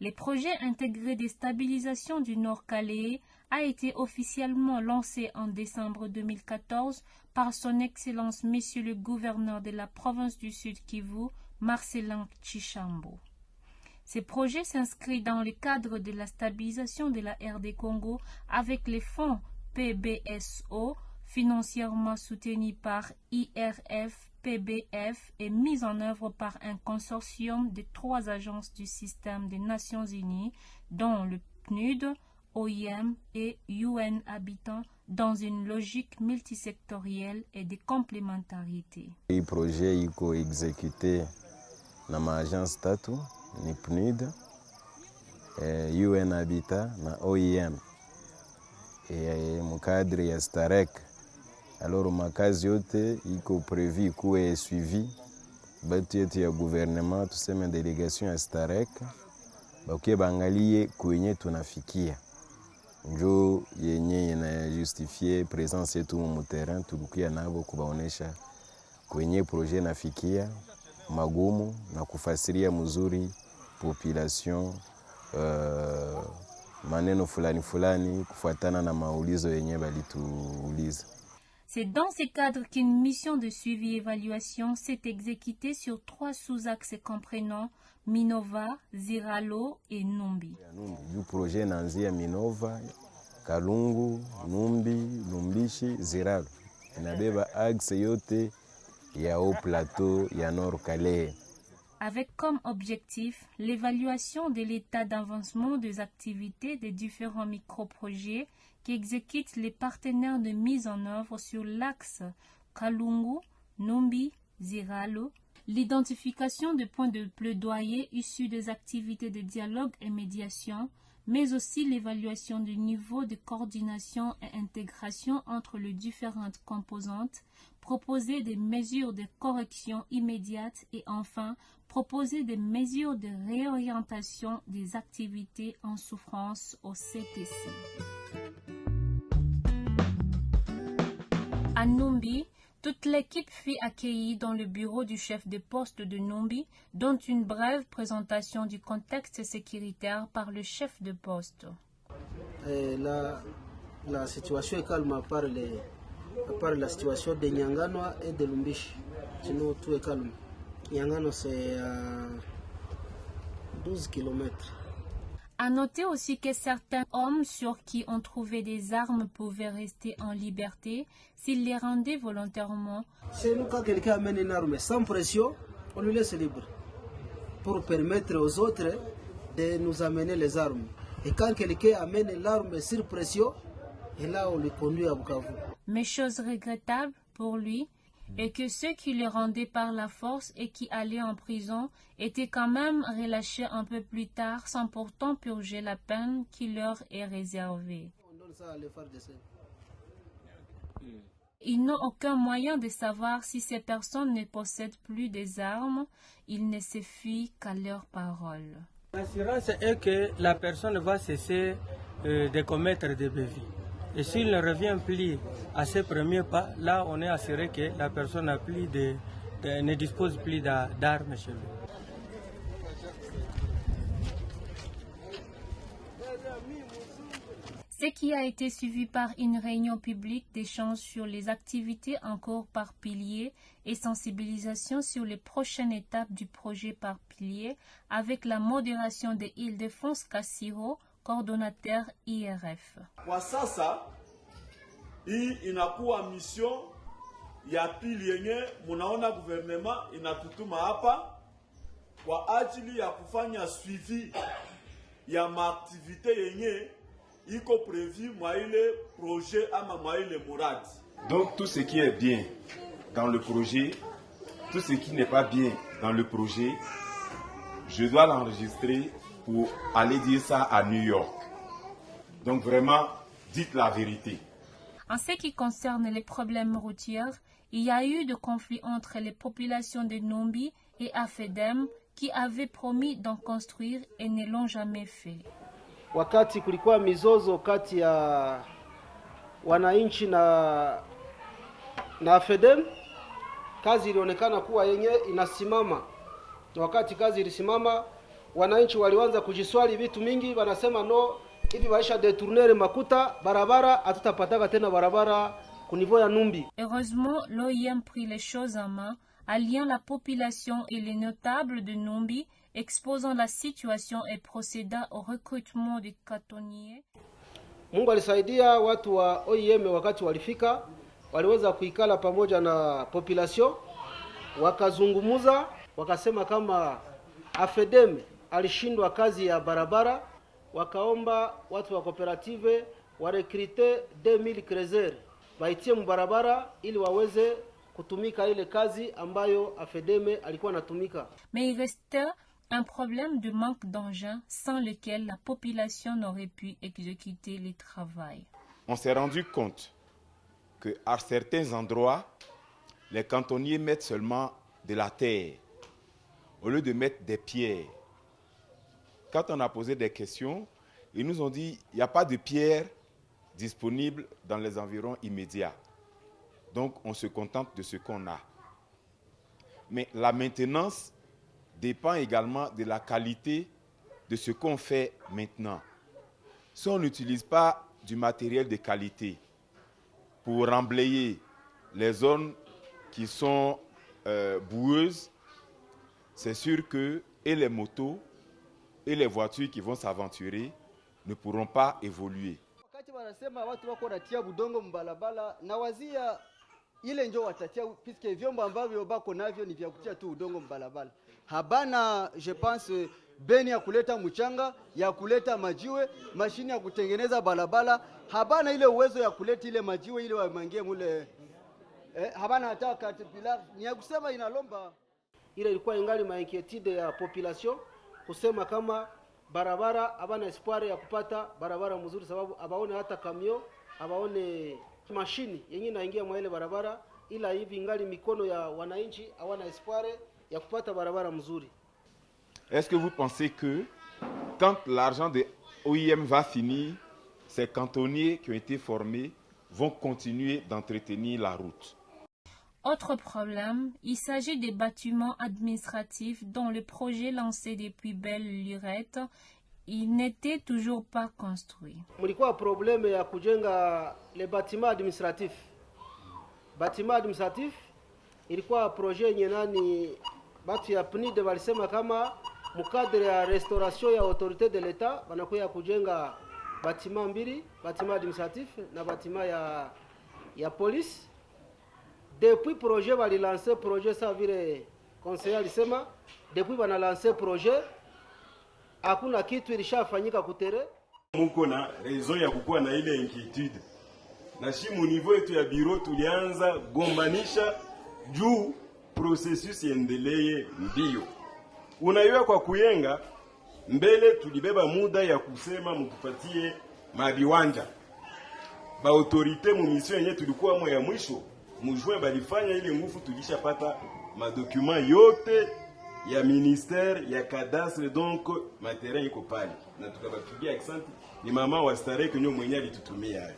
Le projet intégré de stabilisation du Nord Calais a été officiellement lancé en décembre 2014 par son Excellence Monsieur le gouverneur de la province du Sud Kivu, Marcellin Tchishambo. Ce projet s'inscrit dans le cadre de la stabilisation de la RD Congo avec les fonds PBSO, financièrement soutenus par IRF, PBF et mis en œuvre par un consortium de 3 agences du système des Nations Unies, dont le PNUD, OIM et UN Habitat, dans une logique multisectorielle et de complémentarité. Le projet est exécuté dans l'agence tatu, ni PNUD, UN Habitat na OIM et mu cadre ya Starek. Alors makazi yote iko prévu kuwe suivi batu yetu ya gouvernement tuseme delegation ya Starek bakuye bangalie kwenye tunafikia njo yenye ina justifie presence yetu mu terrain tulikuya nabo kubaonesha kwenye projet nafikia magumu na kufasiria mzuri population maneno fulani kufuatana na maulizo yenye balituuliza. C'est dans ce cadre qu'une mission de suivi et évaluation s'est exécutée sur 3 sous-axes comprenant Minova, Ziralo et Numbi. Du projet nanzia Minova, Kalungu, Numbi, Lumbishi, Ziralo. Inabeba axe yote ya haut plateau ya Nord Calais. Avec comme objectif l'évaluation de l'état d'avancement des activités des différents micro-projets qu'exécutent les partenaires de mise en œuvre sur l'axe Kalungu, Numbi, Ziralo, l'identification des points de plaidoyer issus des activités de dialogue et médiation, mais aussi l'évaluation du niveau de coordination et intégration entre les différentes composantes, proposer des mesures de correction immédiate et enfin proposer des mesures de réorientation des activités en souffrance au CTC. À Numbi, toute l'équipe fut accueillie dans le bureau du chef de poste de Numbi, dont une brève présentation du contexte sécuritaire par le chef de poste. La situation est calme à part la situation de Nyangano et de Lumbishi. Sinon, tout est calme. Nyangano, c'est à 12 km. À noter aussi que certains hommes sur qui on trouvait des armes pouvaient rester en liberté s'ils les rendaient volontairement. C'est nous, quand quelqu'un amène une arme sans pression, on lui laisse libre pour permettre aux autres de nous amener les armes. Et quand quelqu'un amène l'arme sur pression, et là on le conduit à Bukavu. Mais chose regrettable pour lui est que ceux qui le rendaient par la force et qui allaient en prison étaient quand même relâchés un peu plus tard sans pourtant purger la peine qui leur est réservée. On donne ça à l'FARDC. Ils n'ont aucun moyen de savoir si ces personnes ne possèdent plus des armes. Ils ne se fient qu'à leurs paroles. L'assurance est que la personne va cesser de commettre des bévues. Et s'il ne revient plus à ses premiers pas, là on est assuré que la personne ne dispose plus d'armes chez lui. Ce qui a été suivi par une réunion publique d'échange sur les activités en cours par pilier et sensibilisation sur les prochaines étapes du projet par pilier avec la modération de Île-de-France Kassiro, coordonnateur IRF. Kwa sasa hii inakuwa mission ya pili yenye munaona gouvernement inatutuma hapa kwa ajili ya kufanya suivi ya maaktivite yenye iko prévu mwa ile projet ama mwa ile muradi. Donc tout ce qui est bien dans le projet, tout ce qui n'est pas bien dans le projet, je dois l'enregistrer pour aller dire ça à New York. Donc vraiment, dites la vérité. En ce qui concerne les problèmes routiers, il y a eu de conflits entre les populations de Numbi et Afedem qui avaient promis d'en construire et ne l'ont jamais fait. Wakati kulikuwa mizozo kati ya wananchi na Afedem, kazi ilionekana kuwa yenye inasimama. Na wakati kazi ilisimama, wananchi walianza kujiswali vitu mingi, wanasema no, hivi waisha detourner makuta barabara, hatutapataka tena barabara kunivo ya Numbi. Heureusement, l'OIM prit les choses en main, alliant la population et les notables de Numbi, exposant la situation et procédant au recrutement des cantonniers. Mungu alisaidia watu wa OIM wakati walifika, waliweza kuikala pamoja na population, wakazungumuza, wakasema kama AFEDEM alishindwa kazi ya barabara, wakaomba watu wa cooperative warekrite 2000 creuser baitie mbarabara ili waweze kutumika ile kazi ambayo AFEDEM alikuwa anatumika. Mais il restait un problème de manque d'engins sans lequel la population n'aurait pu exécuter les travaux. On s'est rendu compte qu'à certains endroits, les cantonniers mettent seulement de la terre au lieu de mettre des pierres. Quand on a posé des questions, ils nous ont dit qu'il n'y a pas de pierres disponibles dans les environs immédiats. Donc on se contente de ce qu'on a. Mais la maintenance dépend également de la qualité de ce qu'on fait maintenant. Si on n'utilise pas du matériel de qualité pour remblayer les zones qui sont boueuses, c'est sûr que et les motos et les voitures qui vont s'aventurer ne pourront pas évoluer. Wakati wanasema watu wako natia budongo mbalabala, na wazia ile ndio watatia, puisque vyombo ambavyo bako navyo ni vya kutia tu udongo mbalabala. Habana, je pense, beni ya kuleta mchanga, ya kuleta majiwe, mashini ya kutengeneza balabala, habana ile uwezo ya kuleta ile majiwe ile wamangie mule. Habana hata Caterpillar, ni ya kusema inalomba. Ile ilikuwa ingali mainquiétude ya population kusema kama barabara habana espoir ya kupata barabara mzuri, sababu abaone hata kamio, abaone mashini yenye inaingia mwa ile barabara, ila hivi ingali mikono ya wananchi hawana espoir ya kupata barabara mzuri. Est-ce que vous pensez que quand l'argent de OIM va finir, ces cantonniers qui ont été formés vont continuer d'entretenir la route? Autre problème, il s'agit des bâtiments administratifs dont le projet lancé depuis belle lurette, il n'était toujours pas construit. Mulikuwa problème ya kujenga les bâtiments administratifs. Bâtiments administratifs ilikuwa projet yenye nani batu ya PNID walisema kama mukadre ya restauration ya autorité de l'État banakuya kujenga bâtiment mbili, bâtiment administratif na bâtiment ya police. Depuis projet bali lancer projet ça vile conseiller alisema, depuis bana lancer projet hakuna kitu ilishafanyika kutere. Muko na raison ya kukua na ile inquiétude. Na shimu niveau yetu ya bureau tulianza gombanisha juu processus iendelee mbio. Unaiwa kwa kuyenga mbele tulibeba muda ya kusema mtupatie mabiwanja. Ba autorité mu mission yenye tulikuwa mwa ya mwisho mujue balifanya ile nguvu tulishapata madokuma yote ya ministère ya cadastre, donc matériel iko pale na tukabapigia accent ni mama wa Starehe kwenye mwenye alitutumia.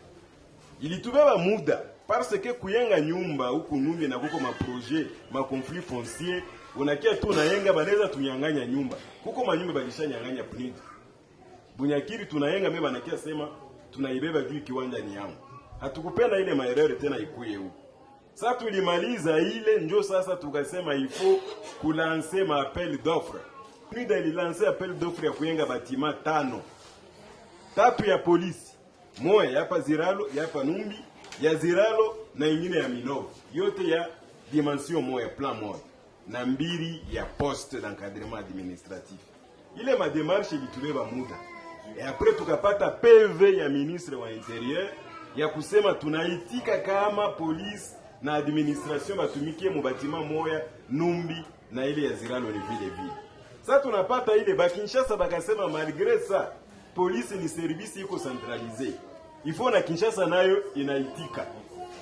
Ilitubeba muda parce que kuyenga nyumba huku Numbi na kuko ma projet ma conflit foncier unakia tu nayenga banaweza tunyanganya nyumba kuko manyumba balishanyanganya PNID Bunyakiri tunayenga mimi banakia sema tunaibeba juu kiwanja ni yangu. Hatukupenda ile maerere tena ikuye huko. Sasa tulimaliza ile njo sasa tukasema ifo kulanse ma appel d'offre. PNID ililanse appel d'offre ya kuyenga batima 5. 3 ya polisi, moja ya hapa Ziralo, ya hapa Numbi, ya Ziralo na ingine ya Minova. Yote ya dimension moja, plan moja. Na 2 ya poste d'encadrement administratif. Ile ma démarche ilitubeba muda. Et après tukapata PV ya ministre wa intérieur ya kusema tunaitika kama police na administration batumikie mu batima moya Numbi na ile ya Ziralo ni vile vile. Sasa tunapata ile Kinshasa bakasema malgré ça police ni service iko centralisé. Il faut na Kinshasa nayo inaitika.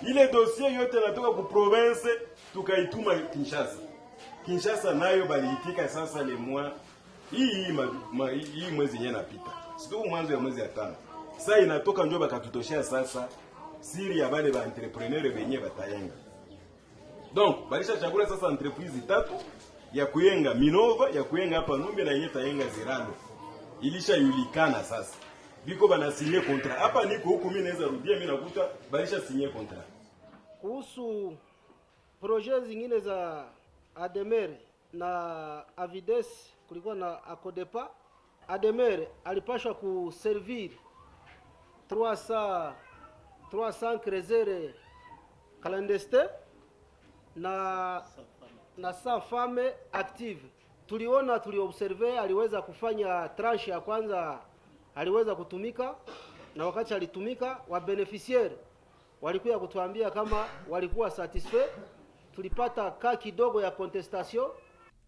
Ile dossier yote natoka ku province tukaituma Kinshasa. Kinshasa nayo baliitika sasa le mois hii mwezi yenyewe napita. Sio mwanzo ya mwezi ya 5. Sasa inatoka njoo bakatutoshia sasa siri ya bale ba entrepreneur benye batayenga. Donc balisha chagula sasa entreprise 3 ya kuyenga Minova, ya kuyenga hapa Numbi na yenye tayenga Ziralo. Ilisha yulikana sasa. Biko bana sinye kontra. Hapa niko huku mimi naweza rudia mimi nakuta balisha sinye kontra. Kuhusu projet zingine za Ademere na Avides, kulikuwa na Akodepa. Ademere alipashwa kuservir 300 crezere clandestin na 100 femme active. Tuliobserve aliweza kufanya tranche ya kwanza, aliweza kutumika, na wakati alitumika wa beneficiaire walikuwa kutuambia kama walikuwa satisfait. Tulipata cas kidogo ya contestation.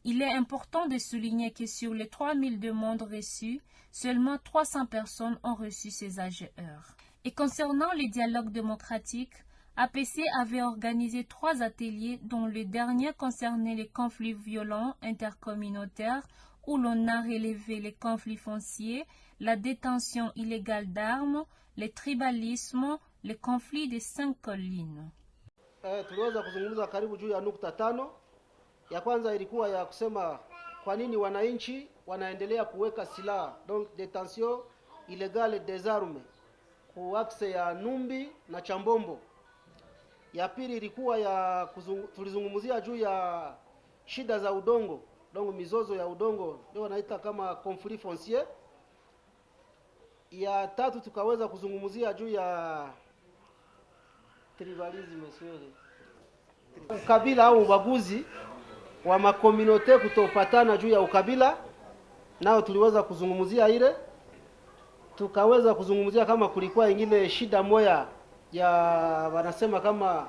Il est important de souligner que sur les 3000 demandes reçues, seulement 300 personnes ont reçu ces AGR. Et concernant le dialogue démocratique, APC avait organisé 3 ateliers dont le dernier concernait les conflits violents intercommunautaires où l'on a relevé les conflits fonciers, la détention illégale d'armes, le tribalisme, les conflits des 5 collines. Tuliweza kuzungumza karibu juu ya nukta 5. Ya kwanza ilikuwa ya kusema kwa nini wananchi wanaendelea kuweka silaha, donc détention illégale des armes ku axe ya Numbi na Chambombo. Ya pili ilikuwa ya tulizungumzia juu ya shida za udongo, donc mizozo ya udongo ndio wanaita kama conflit foncier. Ya tatu tukaweza kuzungumzia juu ya tribalism, ukabila au ubaguzi wa makomunote kutopatana juu ya ukabila, nao tuliweza kuzungumzia ile. Tukaweza kuzungumzia kama kulikuwa ingine shida moya ya wanasema kama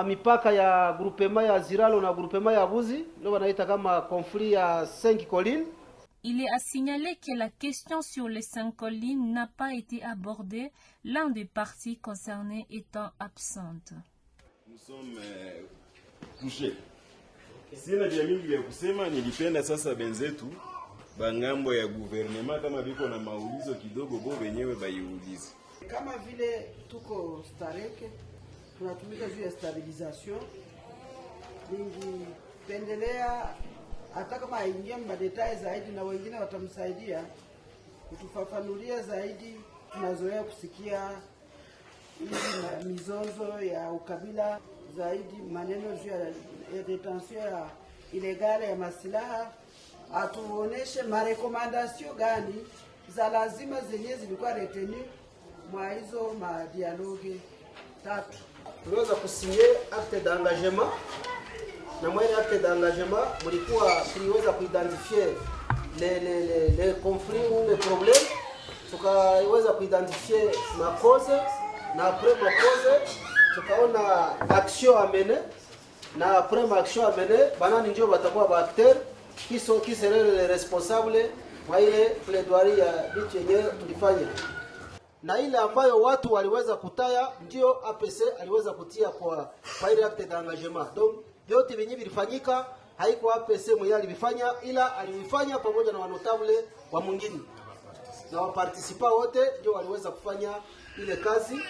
mipaka ya groupement ya Ziralo na groupement ya Buzi, ndio wanaita kama conflit ya 5 collines. Il est à signaler que la question sur les 5 collines n'a pas été abordée, l'un des parties concernées étant absente. Nous sommes touchés. Sina vya mingi vya kusema, nilipenda sasa benzetu bangambo ya gouvernement kama biko na maulizo kidogo bo wenyewe baiulize. Kama vile tuko Stareke tunatumika juu ya stabilization, pendelea hata kama aingia madetail zaidi na wengine watamsaidia kutufafanulia zaidi. Tunazoea kusikia hizi mizozo ya ukabila zaidi, maneno juu ya detention ya ilegale ya masilaha. Atuoneshe marekomandasyon gani za lazima zenye zilikuwa retenu mwa hizo madialogue 3. Tuliweza kusinye acte d'engagement, na mwene acte d'engagement tuliweza kuidentifie les conflits ou les problèmes, tukaweza kuidentifie ma cause, na après ma cause tukaona action à mener, na après ma action à mener banani ndio batakuwa ba acteur qui seraient les responsables wa ile plaidoirie ya vitu yenyewe tulifanya. Na ile ambayo watu waliweza kutaya ndio APC aliweza kutia kwa ile acte d'engagement. Donc vyote vyenyewe vilifanyika, haiko APC mwenyewe alivifanya, ila alivifanya pamoja na wanotable wa mwingine. Na waparticipa wote ndio waliweza kufanya ile kazi.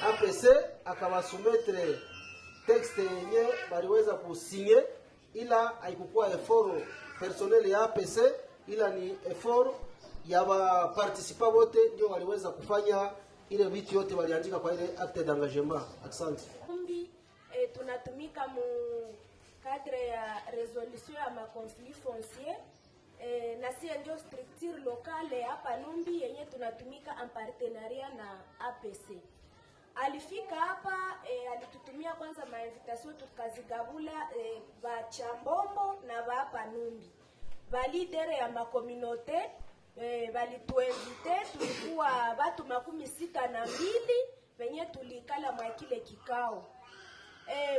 APC akawasumetre texte yenyewe waliweza kusinye, ila haikuwa effort personnel ya APC, ila ni effort ya waparticipa wote ndio waliweza kufanya ile vitu yote waliandika kwa ile acte d'engagement. Asante. Tunatumika mu cadre ya resolution ya ma conflit foncier, na si ndio structure locale hapa Numbi yenye tunatumika en partenariat na APC. Alifika hapa alitutumia kwanza mainvitation tukazigabula ba Chambombo na ba hapa Numbi. Ba leader ya ma communauté balituinvite, tulikuwa watu 62 wenye tulikala mwa kile kikao.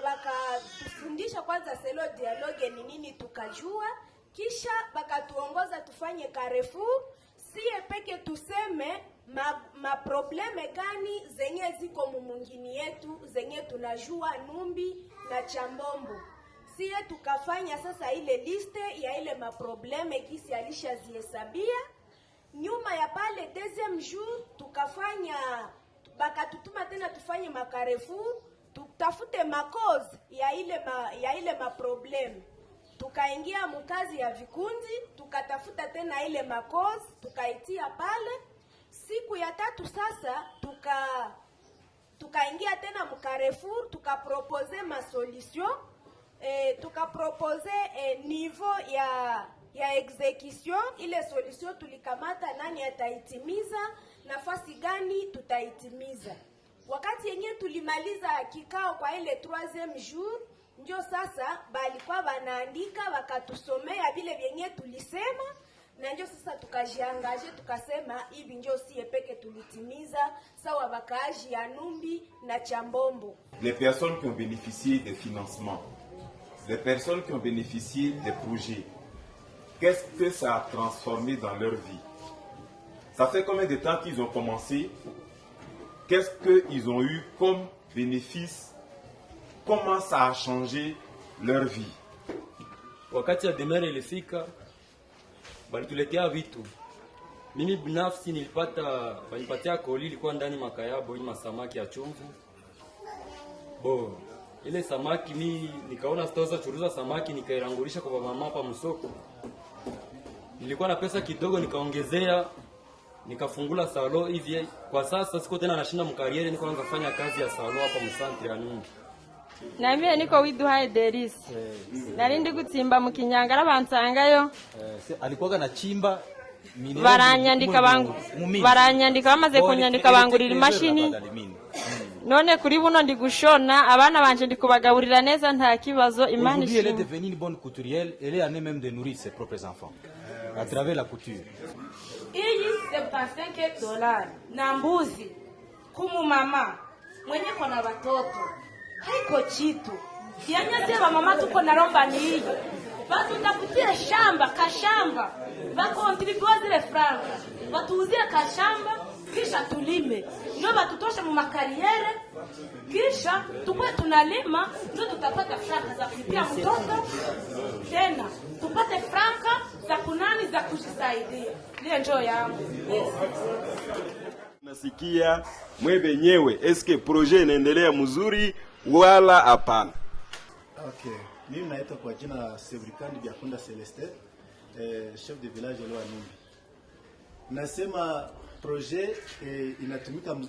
Wakatufundisha kwanza selo dialogue ni nini tukajua, kisha bakatuongoza tufanye Carrefour, siye peke tuseme ma probleme gani zenye ziko mumungini yetu zenye tunajua Numbi na Chambombo. Siye tukafanya sasa ile liste ya ile ma probleme kisi alisha zihesabia. Nyuma ya pale deuxième jour tukafanya bakatutuma tena tufanye ma Carrefour, tutafute ma cause ya ile ma problem. tukaingia mkazi ya vikundi, tukatafuta tena ile makozi, tukaitia pale. Siku ya 3 sasa tukaingia tena mkarefur, tukapropose ma solution, tukapropose niveau ya execution. Ile solution tulikamata nani ataitimiza, nafasi gani tutaitimiza. Wakati yenyewe tulimaliza kikao kwa ile 3e jour, ndio sasa balikuwa wanaandika wakatusomea vile vyenye tulisema, na ndio sasa tukajiangaje, tukasema hivi ndio sie peke tulitimiza sawa wakaaji ya Numbi na Chambombo. Les personnes qui ont bénéficié des financements, les personnes qui ont bénéficié des projets, qu'est-ce que ça a transformé dans leur vie? Ça fait combien de temps qu'ils ont commencé? Qu'est-ce qu'ils ont eu comme bénéfice? Comment ça a changé leur vie? Wakati ya demere ilifika, balituletea vitu. Mimi binafsi walipatia koli, ilikuwa ndani makayabo, hii masamaki ya chumvi. Ile samaki nikaona sitaweza churuza samaki, nikairangulisha kwa mama hapa msoko. Nilikuwa na pesa kidogo, nikaongezea, nikafungula salo hivi. Kwa sasa siko tena nashinda mkariere, niko naanza kufanya kazi ya salo hapa msantre ya Numbi. Na mimi niko widuhaye Deris. Narindi gutimba mu Kinyangara bansangayo. Alikuwa na chimba baranyandika bamaze kunyandika bangurira imashini. None kuri buno ndi gushona, abana banje ndi kubagaburira neza nta kibazo. Imana ishimwe. Elle est devenue une bonne couturière, elle est en même de nourrir ses propres enfants à travers la couture. Iyi $75 na mbuzi kumu mama mwenye kona watoto haiko chitu. Kianyaze wa mama tuko na romba ni hii. Batu takutia shamba, kashamba. Bakontribua zile franka. Batuuzie kashamba, kisha tulime. Ndio batutosha mu makariere, kisha tukwe tunalima, ndio tutapata franka za kulipia mtoto. Tena tupate franka za kunani za kujisaidia. Ile njoo yangu. Nasikia mwe nyewe, eske projet inaendelea mzuri wala hapana? Okay, mimi naitwa kwa jina Sebrikandi Biakunda Celeste, chef de village wa Numbi. Nasema projet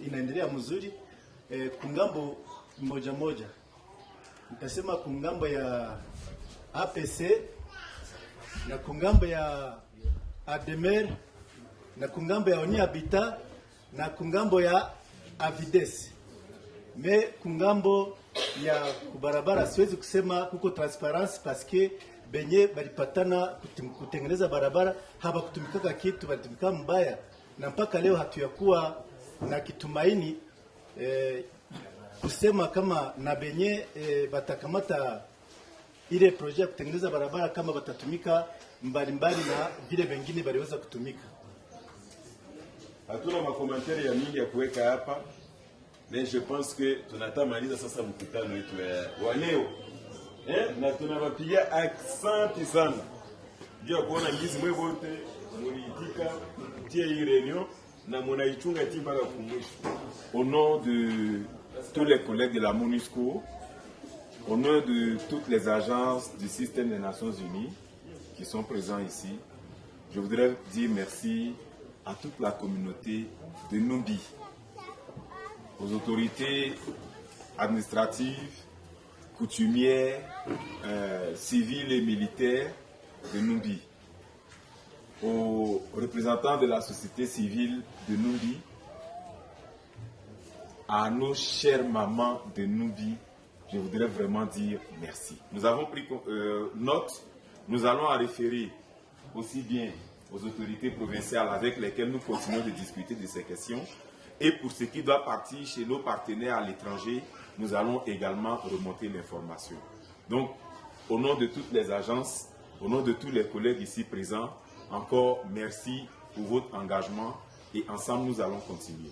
inaendelea mzuri kungambo moja. Nitasema kungambo ya APC na kungambo ya Ademer na kungambo ya Oni Habitat na kungambo ya Avides. Me kungambo ya kubarabara siwezi kusema kuko transparence parce que benye balipatana kutengeneza barabara haba kutumikaka kitu balitumika mbaya, na mpaka leo hatuyakuwa na kitumaini kusema kama na benye batakamata ile projet ya kutengeneza barabara kama batatumika mbalimbali na vile vingine baliweza kutumika. Hatuna makomentari ya mingi ya kuweka hapa, mais je pense que tunatamaliza sasa mkutano wetu wa leo. Na tunawapigia asante sana juu ya kuona ngizi mwe wote muliitika kutia hii reunion na munaichunga mpaka kumwisho. Au nom de tous les collègues de la MONUSCO, au nom de toutes les agences du système des Nations Unies qui sont présents ici, je voudrais dire merci à toute la communauté de Numbi, aux autorités administratives, coutumières, civiles et militaires de Numbi, aux représentants de la société civile de Numbi, à nos chères mamans de Numbi, je voudrais vraiment dire merci. Nous avons pris note, nous allons en référer aussi bien aux autorités provinciales avec lesquelles nous continuons de discuter de ces questions. Et pour ce qui doit partir chez nos partenaires à l'étranger, nous allons également remonter l'information. Donc, au nom de toutes les agences, au nom de tous les collègues ici présents, encore merci pour votre engagement et ensemble nous allons continuer.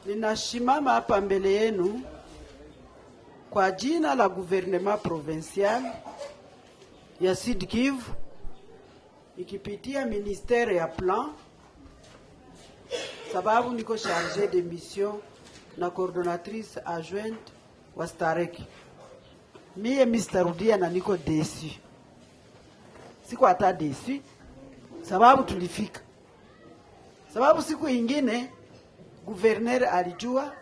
Ninashimama hapa mbele yenu kwa jina la gouvernement provincial ya Sud Kivu ikipitia ministère ya plan, sababu niko chargé de mission na coordonnatrice adjointe wa Starek. Mie Mr. Rudia na niko desi. Siku hata desi sababu tulifika. Sababu siku ingine gouverneur alijua,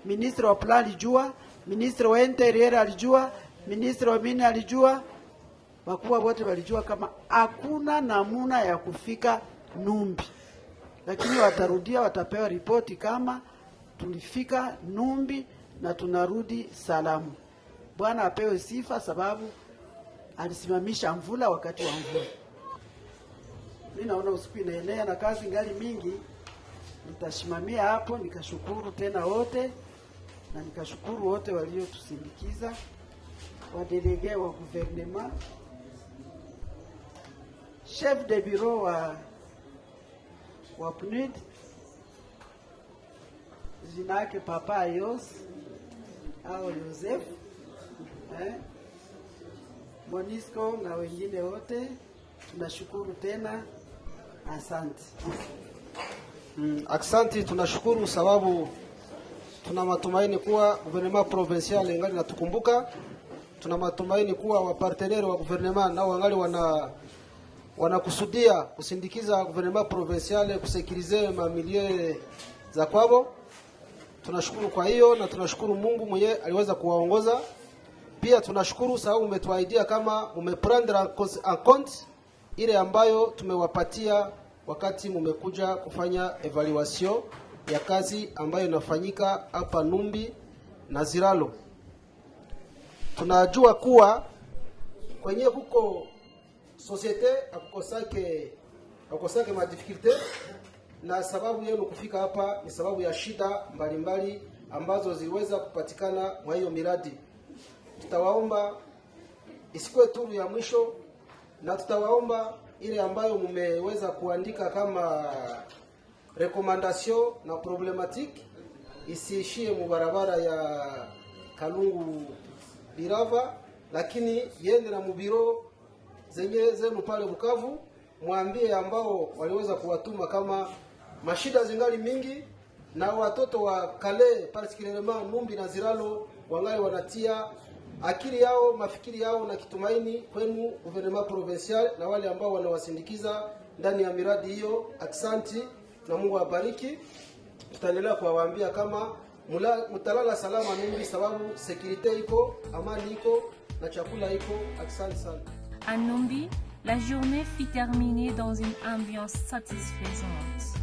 ministre wa plan alijua, ministre wa interior alijua, ministre wa mine alijua, wakubwa wote walijua kama hakuna namuna ya kufika Numbi. Lakini watarudia, watapewa ripoti kama tulifika Numbi na tunarudi salamu. Bwana apewe sifa sababu alisimamisha mvula wakati wa mvula. Mimi naona usiku inaenea na kazi ngali mingi. Nitashimamia hapo, nikashukuru tena wote na nikashukuru wote waliotusindikiza, wadelege wa gouvernement, chef de bureau wa PNUD, jina yake Papa Ayos au Joseph, Monisco na wengine wote tunashukuru tena, asante. Aksanti, tunashukuru sababu tuna matumaini kuwa gouvernement provincial ingali natukumbuka. Tuna matumaini kuwa waparteneri wa gouvernement nao wangali wanakusudia kusindikiza gouvernement provincial kusekirize mamilie za kwao. Tunashukuru kwa hiyo na tunashukuru Mungu mwenye aliweza kuwaongoza. Pia tunashukuru sababu umetuahidia kama umeprendre en compte ile ambayo tumewapatia wakati mumekuja kufanya evaluation ya kazi ambayo inafanyika hapa Numbi na Ziralo. Tunajua kuwa kwenye huko societe akukosake ma difficulté, na sababu yenu kufika hapa ni sababu ya shida mbalimbali ambazo ziliweza kupatikana mwa hiyo miradi. Tutawaomba isikuwe turu ya mwisho, na tutawaomba ile ambayo mmeweza kuandika kama recommandation na problematique isiishie mubarabara ya Kalungu Birava, lakini yende na mubiro zenu pale Bukavu, mwambie ambao waliweza kuwatuma kama mashida zingali mingi na watoto wa Kale particulièrement Numbi na Ziralo wangali wanatia akili yao, mafikiri yao na kitumaini kwenu gouvernement provincial na wale ambao wanawasindikiza ndani ya miradi hiyo. Aksanti na Mungu awabariki. Tutaendelea kuwaambia kama mutalala salama Numbi sababu sécurité iko, amani iko na chakula iko. Aksanti sana. À Numbi, la journée fut terminée dans une ambiance satisfaisante.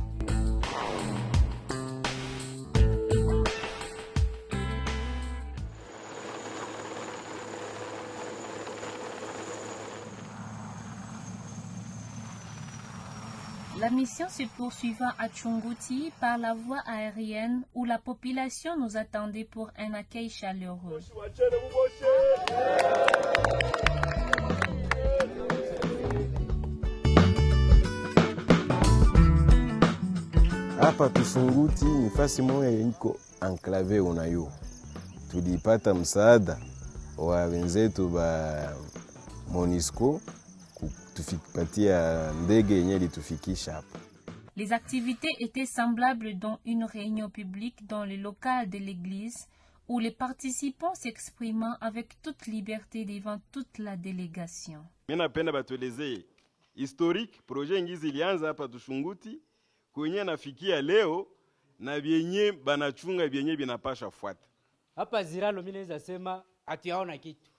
La mission se poursuivant à Tchunguti par la voie aérienne où la population nous attendait pour un accueil chaleureux. Hapa Tchunguti ni fasi moja yenye enclave unayo. Tulipata msaada wa wenzetu ba Monisco kutufikia ndege yenye litufikisha hapa. Les activités étaient semblables dans une réunion publique dans le local de l'église où les participants s'exprimant avec toute liberté devant toute la délégation. Mimi napenda batuelezee historique projet ngizi ilianza hapa Tchunguti kwenye nafikia leo na vyenye banachunga vyenye binapasha fuata. Hapa Ziralo mimi naweza sema atiaona kitu.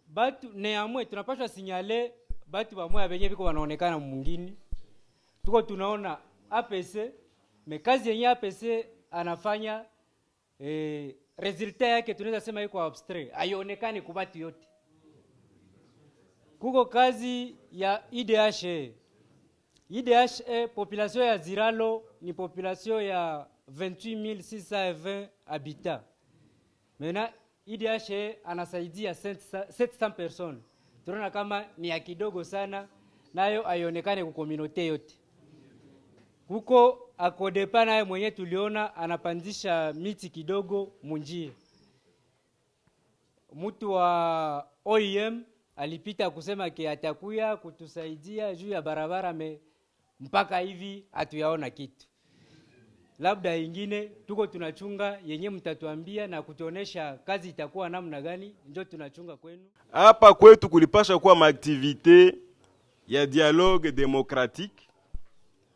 Batu neamwe tunapaswa sinyale batu bamoya benye biko wanaonekana mwingine. Tuko tunaona APC mekazi yenye APC anafanya resultat yake tunaweza sema iko abstrait, haionekani kwa watu yote. Kuko kazi ya IDH. IDH population ya Ziralo ni population ya 28620 habitants. Maintenant IDH anasaidia 700 personnes. Tunaona kama ni ya kidogo sana, nayo haionekane kwa community yote. Kuko akodepa naye mwenye tuliona anapandisha miti kidogo munjie. Mtu wa OEM alipita kusema ke atakuya kutusaidia juu ya barabara mpaka hivi hatuyaona kitu. labda ingine tuko tunachunga yenye mtatuambia na kutuonesha kazi itakuwa namna gani, ndio tunachunga kwenu. Hapa kwetu kulipasha kuwa maaktivite ya dialogue démocratique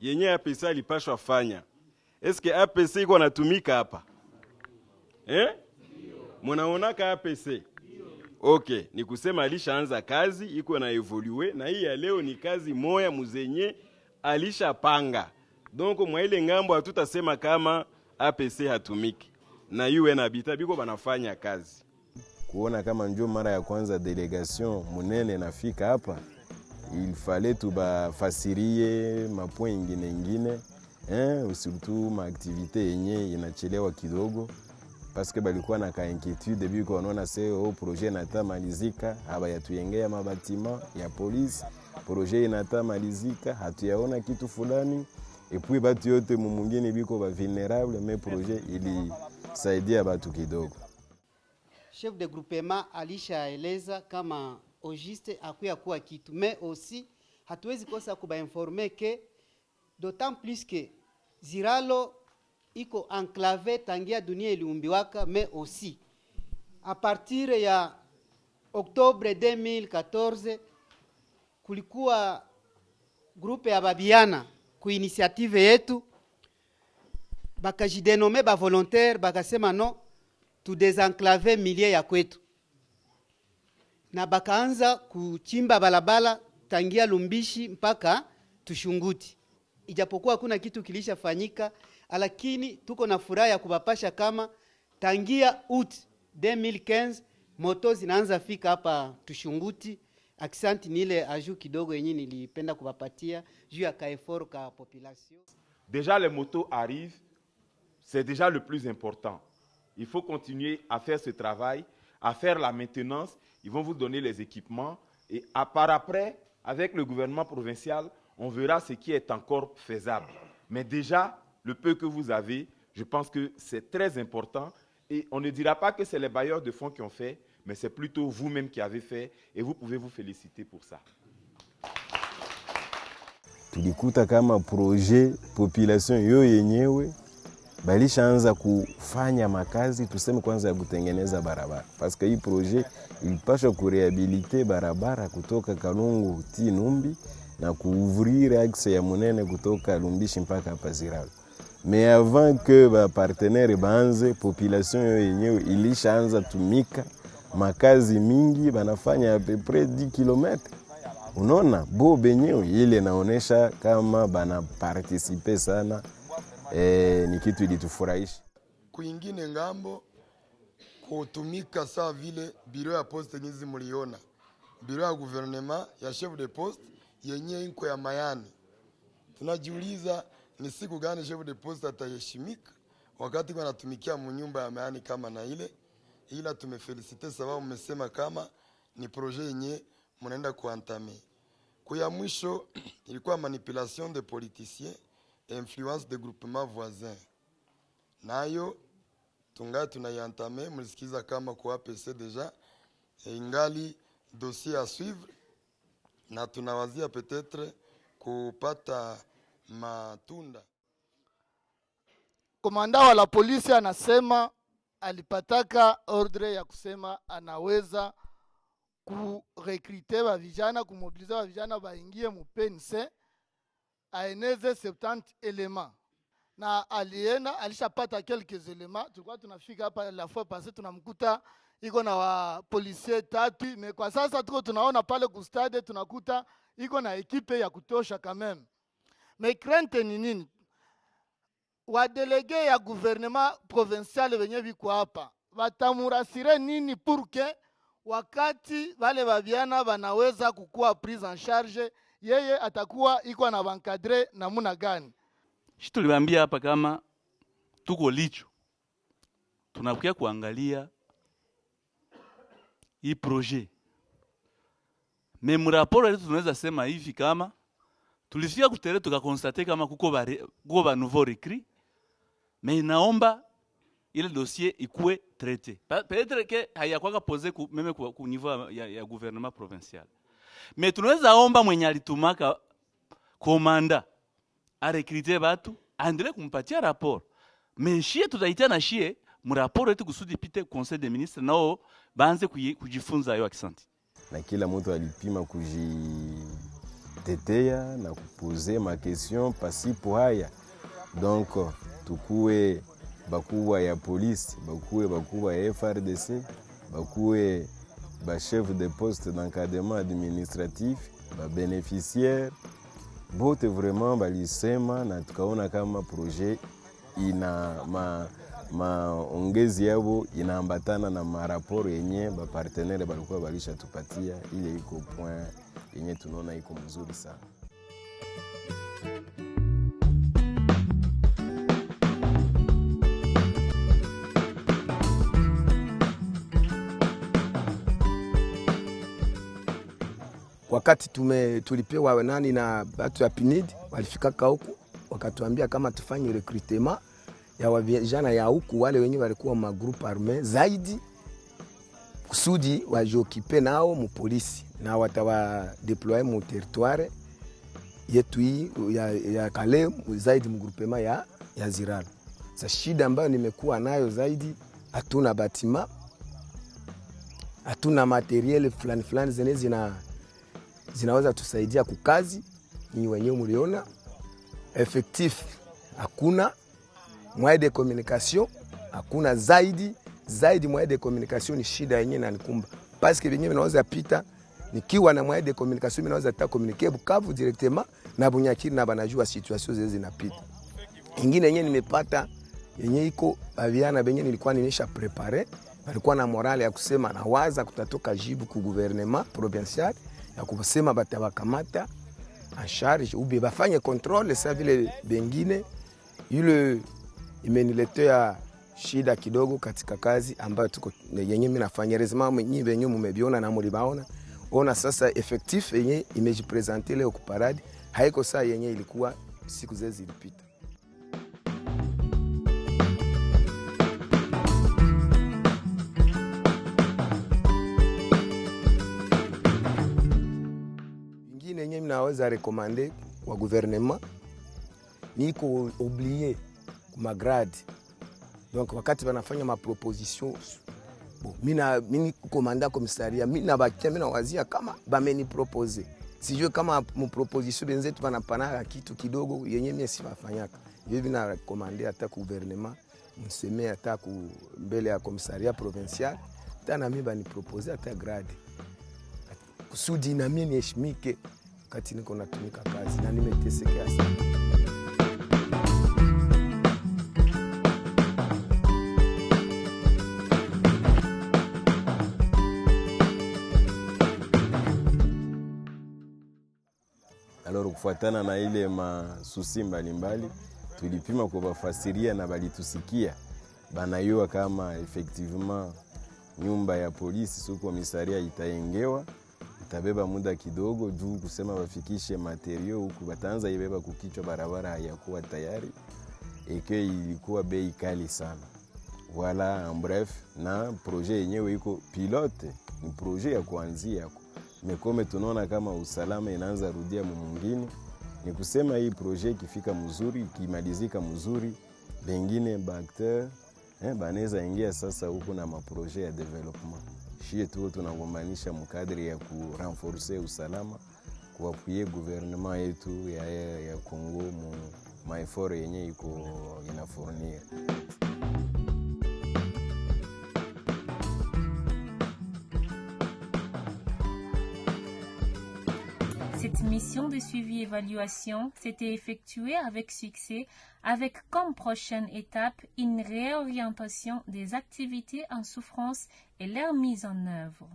yenye APC alipashwa fanya. Eske APC iko natumika hapa? Munaonaka APC? Okay, ni kusema alishaanza kazi, iko na evolue, na hii ya leo ni kazi moya muzenye alishapanga. Donc mwa ile ngambo hatutasema kama APC hatumiki. Na UN Habitat biko banafanya kazi. Kuona kama ndio mara ya kwanza delegation munene nafika hapa, il fallait tubafasirie mapoint ingine surtout ma activité yenye inachelewa kidogo parce que balikuwa na inquiétude biko wanaona seo projet natamalizika haba yatuyengea mabatima ya police, projet inatamalizika hatuyaona kitu fulani, et puis batu yote mwingine biko ba vulnerable, mais projet ili saidia batu kidogo. Chef de groupement alishaeleza kama Ogiste akuya kuwa kitu, mais aussi hatuwezi kosa kubainformer que d'autant plus que Ziralo iko enclavé tangia dunia iliumbiwaka, mais aussi à partir ya Octobre 2014 kulikuwa groupe ya babiana ku initiative yetu bakajidenome ba volontaire, bakasema no tu desenclaver milieu ya kwetu, na bakaanza kuchimba balabala tangia Lumbishi mpaka Tushunguti. Ijapokuwa hakuna kitu kilishafanyika, lakini tuko na furaha ya kubapasha kama tangia août 2015 moto zinaanza fika hapa Tushunguti. Aksanti ni ile aju kidogo yenye nilipenda kubapatia juu ya kaefort ka population. Déjà les motos arrivent, c'est déjà le plus important. Il faut continuer à faire ce travail, à faire la maintenance. Ils vont vous donner les équipements. Et par après, avec le gouvernement provincial, on verra ce qui est encore faisable. Mais déjà, le peu que vous avez, je pense que c'est très important. Et on ne dira pas que c'est les bailleurs de fonds qui ont fait, mais c'est plutôt vous-même qui avez fait. Et vous pouvez vous féliciter pour ça. Tulikuta kama projet population yo yenyewe balishaanza kufanya makazi, tuseme kwanza ya kutengeneza barabara, parce que hii projet ilipaswa kurehabilite barabara kutoka Kalungu Tinumbi na kuouvrir axe ya munene kutoka Lumbishi mpaka hapa Ziralo. Mais avant que ba partenaire baanze, population yo yenyewe ilishaanza tumika makazi mingi, banafanya à peu près 10 km. Unaona bo benyewe ile naonesha kama bana participer sana. Ni kitu ilitufurahisha. Kuingine ngambo kutumika saa vile biro ya poste nizi muliona. Biro ya gouvernement ya chef de poste yenye inko ya Mayani. Tunajiuliza ni siku gani chef de poste ataheshimika wakati kwa natumikia mnyumba ya Mayani kama na ile. Ila tumefelicite sababu mmesema kama ni projet yenye mnaenda kuantame. Kwa mwisho ilikuwa manipulation de politiciens, influence de groupements voisins. Nayo tunga tunayantame, mlisikiza kama kwa APC deja ingali dossier à suivre, na tunawazia peut-être kupata matunda. Komanda wa la polisi anasema alipataka ordre ya kusema anaweza kurekrite wa vijana, kumobilize wa vijana baingie mu PNC, aeneze 70 éléments. Na alienda alishapata quelques éléments. Tulikuwa tunafika hapa la fois passée tunamkuta iko na wa policier 3, mais kwa sasa tuko tunaona pale ku stade tunakuta iko na ekipe ya kutosha quand même. Mais crainte ni nini? Wa délégué ya gouvernement provincial wenye biko hapa watamurasire nini pour que wakati wale babiana wanaweza kukua prise en charge, yeye atakuwa iko na bankadre namuna gani? Tuliwaambia hapa kama tuko licho tunakuja kuangalia hii projet. Memu raporo yetu tunaweza sema hivi kama tulifika kutere tukakonstate kama kuko ba nouveau recrit, mais naomba ile dossier ikue traité. Peut-être que hayakwaka poser meme ku niveau ya gouvernement provincial. Mais tunaweza omba mwenye alitumaka komanda a recruter batu, andele kumpatia rapport. me shie tutaitia na shie mraporo yetu kusudi pite conseil des ministres nao baanze kujifunza hiyo accent. Na kila mtu alipima kujitetea na kupoze ma question pasipo haya. Donc tukue bakubwa ya polisi, bakue bakubwa ya FRDC, bakue ba chef de poste d'encadrement administratif, ba bénéficiaire, bote vraiment balisema na tukaona kama projet ina maongezi yabo inaambatana na maraporo yenye ba partenaire balikuwa balisha tupatia, ile iko point yenye tunaona iko mzuri sana. Wakati tulipewa nani na watu ya PNID walifika huku wakatuambia kama tufanye recruitment ya vijana ya huku wale wenyewe walikuwa ma group arme zaidi kusudi wajiokipe nao mu polisi na watawa deployer mu territoire yetu hii ya Kale zaidi mu groupement ya Ziralo. Sasa shida ambayo nimekuwa nayo zaidi, hatuna batima, hatuna materiel fulani zinaweza tusaidia kukazi. Ni wenyewe mliona effectif hakuna, moyen de communication hakuna, zaidi moyen de communication ni shida yenyewe na nikumba, parce que wenyewe naweza pita nikiwa na moyen de communication mimi naweza ta communiquer Bukavu directement na Bunyakiri na banajua situation zile zinapita. Ingine yenyewe nimepata yenyewe iko baviana benye nilikuwa nimesha prepare, walikuwa na morale ya kusema na waza kutatoka jibu ku gouvernement provincial ya kusema batawakamata en charge ubi bafanye contrôle sa vile bengine. Yule imeniletea shida kidogo katika kazi ambayo tuko yenyewe mimi nafanya rezima mwenyewe benyo mmebiona na mlibaona. Ona sasa effectif yenyewe imejipresenter leo ku parade haiko saa yenyewe ilikuwa siku zile zilipita. Yenye mnaweza recommander kwa gouvernement niko oublié kuma grade. Donc wakati wanafanya ma proposition mimi commandant commissariat mimi wazia kama bameni proposer, sijue kama mu proposition benzetu banapana kitu kidogo yenye mimi sifanyaka hivi, na recommander hata gouvernement mseme hata ku mbele ya commissariat provincial tena mimi bani proposer hata grade kusudi na mimi niheshimike wakati niko natumika kazi na nimetesekea sana. Alors kufuatana na ile masusi mbalimbali tulipima kubafasiria na balitusikia banayua kama effectivement nyumba ya polisi sio komisaria itaengewa, itabeba muda kidogo juu kusema bafikishe material huku bataanza ibeba kukichwa barabara hayakuwa tayari eke ilikuwa bei kali sana. Voilà en bref, na projet yenyewe iko pilote, ni projet ya kuanzia mekome tunaona kama usalama inaanza rudia mwingine. Ni kusema hii projet ikifika mzuri, ikimalizika mzuri, bengine baacteur banaweza ingia sasa huko na maprojet ya development. Shie tu tunagombanisha mkadri ya kurenforcer usalama kwa kuye gouvernement yetu ya Kongo mu maefort yenye iko inafournir. Cette mission de suivi-évaluation s'était effectuée avec succès, avec comme prochaine étape une réorientation des activités en souffrance et leur mise en œuvre.